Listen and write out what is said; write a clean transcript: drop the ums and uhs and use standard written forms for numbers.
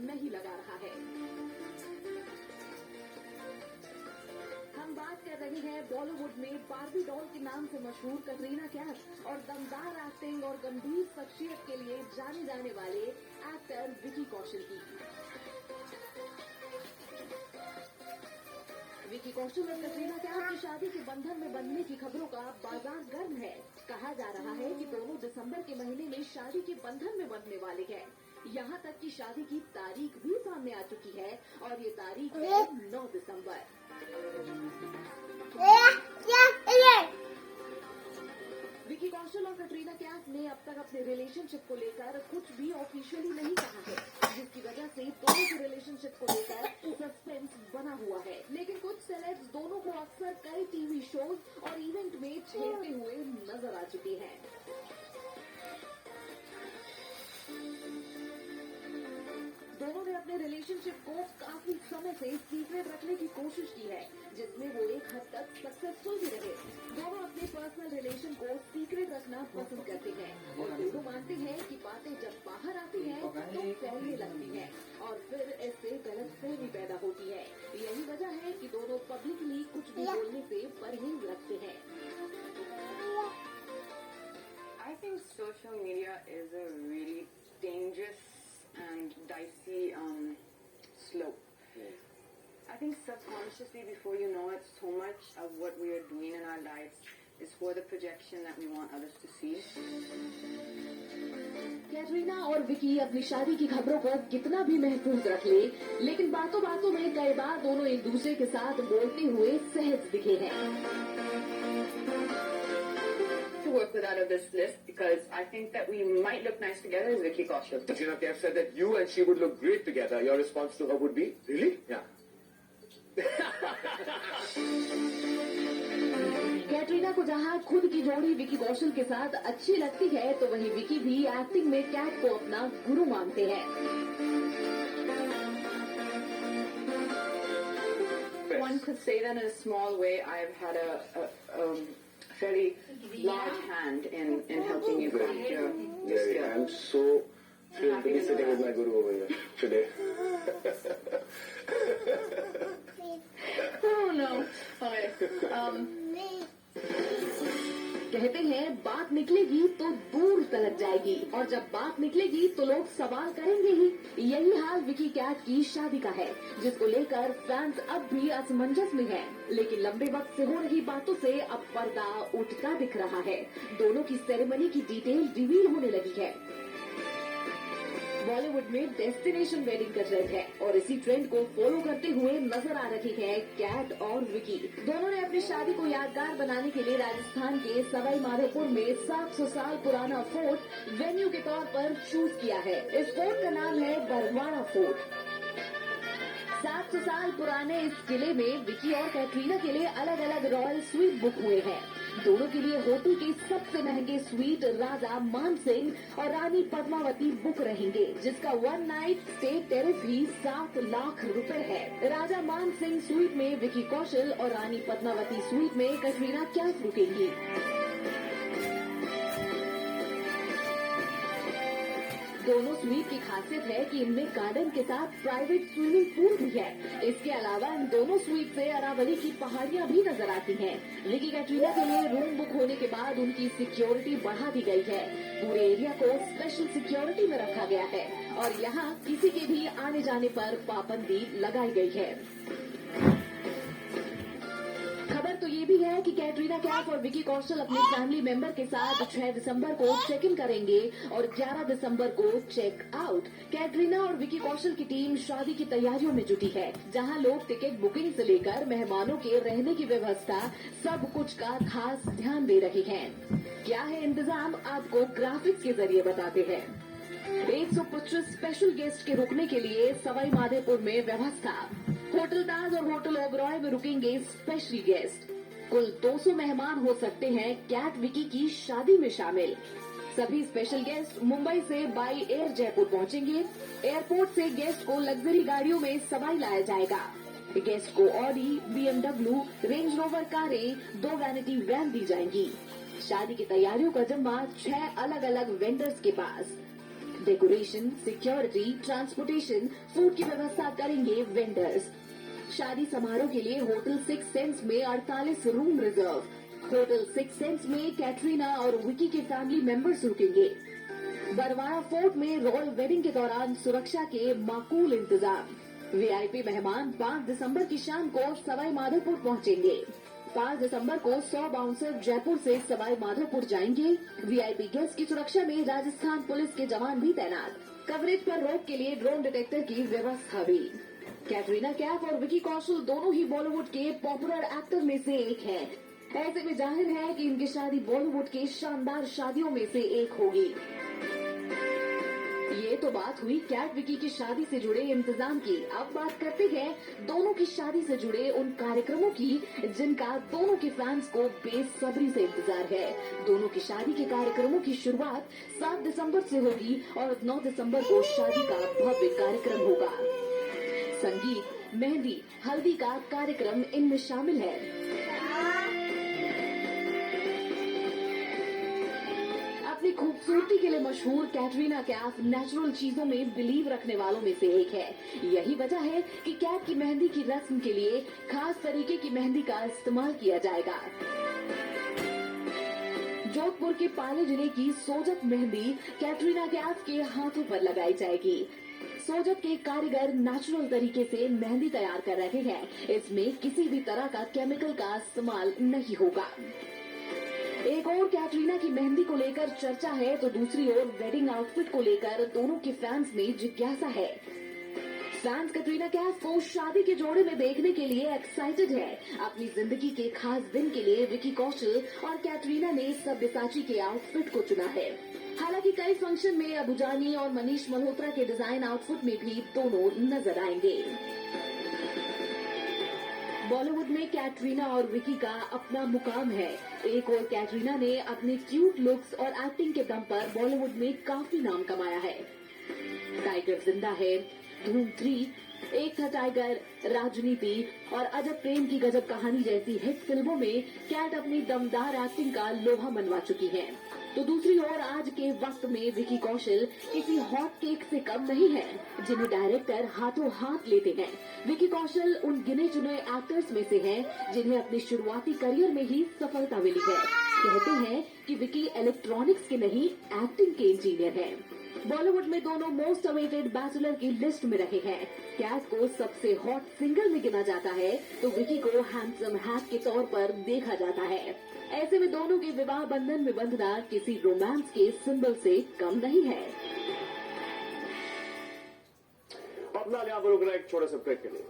नहीं लगा रहा है। हम बात कर रहे हैं बॉलीवुड में बार्बी डॉल के नाम से मशहूर कटरीना कैफ और दमदार एक्टिंग और गंभीर शख्सियत के लिए जाने जाने वाले एक्टर विकी कौशल की। विकी कौशल और कटरीना कैफ की शादी के बंधन में बंधने की खबरों का बाजार गर्म है। कहा जा रहा है कि दोनों दिसंबर के महीने में शादी के बंधन में बंधने वाले हैं। यहाँ तक कि शादी की तारीख भी सामने आ चुकी है और ये तारीख है 9 दिसंबर। विकी कौशल और कटरीना कैफ ने अब तक अपने रिलेशनशिप को लेकर कुछ भी ऑफिशियली नहीं कहा है, जिसकी वजह से दोनों के रिलेशनशिप को लेकर सस्पेंस बना हुआ है। लेकिन कुछ सेलेब्स दोनों को अक्सर कई टीवी शोज और इवेंट में छेड़ते हुए नजर आ चुके हैं। दोनों ने अपने रिलेशनशिप को काफी समय से सीक्रेट रखने की कोशिश की है, जिसमें वो एक हद तक सक्सेसफुल भी रहे। दोनों अपने पर्सनल रिलेशन को सीक्रेट रखना पसंद करते हैं और दोनों मानते हैं कि बातें जब बाहर आती हैं तो फैलने लगती हैं और फिर इससे गलतफहमी पैदा होती है। यही वजह है कि दोनों पब्लिकली कुछ भी बोलने से परहेज रखते हैं। I think social media is a really dangerous and dicey slope. I think subconsciously, before you know it, so much of what we are doing in our lives is for the projection that we want others to see. Katrina और विकी अपनी शादी की खबरों को कितना भी महफूज रख ले, लेकिन बातों बातों में कई बार दोनों एक दूसरे के साथ बोलते हुए सहज दिखे हैं। To work with out of this list because I think that we might look nice together as Vicky Kaushal. Katrina Kaif said that you and she would look great together. Your response to her would be, really? Yeah. Katrina को जहां खुद की जोड़ी विकी कौशल के साथ अच्छी लगती है, तो वहीं विकी भी एक्टिंग में कैट को अपना गुरु मानते हैं। One could say that in a small way. I've had a very large hand in helping you craft your Very. I'm so thrilled to be sitting with my guru over here today. Oh no. Okay. कहते हैं बात निकलेगी तो दूर तलक जाएगी और जब बात निकलेगी तो लोग सवाल करेंगे ही। यही हाल विकी कैट की शादी का है, जिसको लेकर फैंस अब भी असमंजस में हैं। लेकिन लंबे वक्त से हो रही बातों से अब पर्दा उठता दिख रहा है। दोनों की सेरेमनी की डिटेल रिवील होने लगी है। बॉलीवुड में डेस्टिनेशन वेडिंग का ट्रेंड है और इसी ट्रेंड को फॉलो करते हुए नजर आ रही है कैट और विकी। दोनों ने अपनी शादी को यादगार बनाने के लिए राजस्थान के सवाई माधोपुर में 700 साल पुराना फोर्ट वेन्यू के तौर पर चूज किया है। इस फोर्ट का नाम है बरवाड़ा फोर्ट। 700 साल पुराने इस किले में विकी और कैटरीना के लिए अलग अलग रॉयल स्वीट बुक हुए हैं। दोनों के लिए होटल के सबसे महंगे स्वीट राजा मान सिंह और रानी पद्मावती बुक रहेंगे, जिसका 1 नाइट स्टे टेरिस ही 7 लाख रुपए है। राजा मान सिंह स्वीट में विकी कौशल और रानी पद्मावती स्वीट में कटरीना कैफ रुकेंगी। दोनों स्वीट की खासियत है कि इनमें गार्डन के साथ प्राइवेट स्विमिंग पूल भी है। इसके अलावा इन दोनों स्वीट से अरावली की पहाड़ियां भी नजर आती हैं। विकी कैटरीना के लिए रूम बुक होने के बाद उनकी सिक्योरिटी बढ़ा दी गई है। पूरे एरिया को स्पेशल सिक्योरिटी में रखा गया है और यहाँ किसी के भी आने जाने पर पाबंदी लगाई गई है। खबर तो ये भी है कि कैटरीना कैफ और विकी कौशल अपने फैमिली मेंबर के साथ 6 दिसंबर को चेक इन करेंगे और 11 दिसंबर को चेक आउट। कैटरीना और विकी कौशल की टीम शादी की तैयारियों में जुटी है, जहां लोग टिकट बुकिंग से लेकर मेहमानों के रहने की व्यवस्था सब कुछ का खास ध्यान दे रहे हैं। क्या है इंतजाम, आपको ग्राफिक्स के जरिए बताते हैं। 125 स्पेशल गेस्ट के रुकने के लिए सवाई माधोपुर में व्यवस्था। होटल ताज और होटल ओबरॉय में रुकेंगे स्पेशल गेस्ट। कुल 200 मेहमान हो सकते हैं कैट विकी की शादी में शामिल। सभी स्पेशल गेस्ट मुंबई से बाई एयर जयपुर पहुंचेंगे। एयरपोर्ट से गेस्ट को लग्जरी गाड़ियों में सवाई लाया जाएगा। गेस्ट को ऑडी, BMW, रेंज रोवर कारें, 2 वैनिटी वैन दी जाएंगी। शादी की तैयारियों का जिम्मा 6 अलग अलग वेंडर्स के पास। डेकोरेशन, सिक्योरिटी, ट्रांसपोर्टेशन, फूड की व्यवस्था करेंगे वेंडर्स। शादी समारोह के लिए होटल 6 सेंस में 48 रूम रिजर्व। होटल 6 सेंस में कैटरीना और विकी के फैमिली मेंबर्स रुकेंगे। बरवाड़ा फोर्ट में रॉयल वेडिंग के दौरान सुरक्षा के माकूल इंतजाम। वीआईपी मेहमान 5 दिसंबर की शाम को सवाई माधोपुर पहुंचेंगे। 5 दिसंबर को 100 बाउंसर जयपुर से सवाई माधोपुर जाएंगे। वीआईपी गेस्ट की सुरक्षा में राजस्थान पुलिस के जवान भी तैनात। कवरेज पर रोक के लिए ड्रोन डिटेक्टर की व्यवस्था भी। कैटरीना कैफ और विकी कौशल दोनों ही बॉलीवुड के पॉपुलर एक्टर में से एक हैं। ऐसे में जाहिर है कि इनकी शादी बॉलीवुड के शानदार शादियों में से एक होगी। ये तो बात हुई कैट विकी की शादी से जुड़े इंतजाम की। अब बात करते हैं दोनों की शादी से जुड़े उन कार्यक्रमों की जिनका दोनों के फैंस को बेसब्री से इंतजार है। दोनों की शादी के कार्यक्रमों की शुरुआत 7 दिसंबर से होगी और 9 दिसंबर को शादी का भव्य कार्यक्रम होगा। संगीत, मेहंदी, हल्दी का कार्यक्रम इनमें शामिल है। अपनी खूबसूरती के लिए मशहूर कैटरीना कैफ नेचुरल चीजों में बिलीव रखने वालों में से एक है। यही वजह है कि कैट की मेहंदी की रस्म के लिए खास तरीके की मेहंदी का इस्तेमाल किया जाएगा। जोधपुर के पाले जिले की सोजत मेहंदी कैटरीना कैफ के हाथों पर लगाई जाएगी। सोजत के कारीगर नेचुरल तरीके से मेहंदी तैयार कर रहे हैं। इसमें किसी भी तरह का केमिकल का इस्तेमाल नहीं होगा। एक और कैटरीना की मेहंदी को लेकर चर्चा है तो दूसरी ओर वेडिंग आउटफिट को लेकर दोनों के फैंस में जिज्ञासा है। फैंस कैटरीना कैफ को शादी के जोड़े में देखने के लिए एक्साइटेड है। अपनी जिंदगी के खास दिन के लिए विकी कौशल और कैटरीना ने सब्यसाची के आउटफिट को चुना है। हालांकि कई फंक्शन में अबू जानी और मनीष मल्होत्रा के डिजाइन आउटफिट में भी दोनों नजर आएंगे। बॉलीवुड में कैटरीना और विकी का अपना मुकाम है। एक और कैटरीना ने अपने क्यूट लुक्स और एक्टिंग के दम पर बॉलीवुड में काफी नाम कमाया है। टाइगर जिंदा है, धूम 3, एक था टाइगर, राजनीति और अजब प्रेम की गजब कहानी जैसी हिट फिल्मों में कैट अपनी दमदार एक्टिंग का लोहा मनवा चुकी हैं। तो दूसरी ओर आज के वक्त में विकी कौशल किसी हॉट केक से कम नहीं है जिन्हें डायरेक्टर हाथों हाथ लेते हैं। विकी कौशल उन गिने चुने एक्टर्स में से हैं जिन्हें अपने शुरुआती करियर में ही सफलता मिली है। कहते हैं कि विकी इलेक्ट्रॉनिक्स के नहीं एक्टिंग के इंजीनियर हैं। बॉलीवुड में दोनों मोस्ट अवेटेड बैचलर की लिस्ट में रहे हैं। कैट को सबसे हॉट सिंगर में गिना जाता है तो विकी को हैंडसम हैक के तौर पर देखा जाता है। ऐसे में दोनों के विवाह बंधन में बंधना किसी रोमांस के सिंबल से कम नहीं है। अपना यहाँ पर रुकना एक छोटा सा ब्रेक के लिए।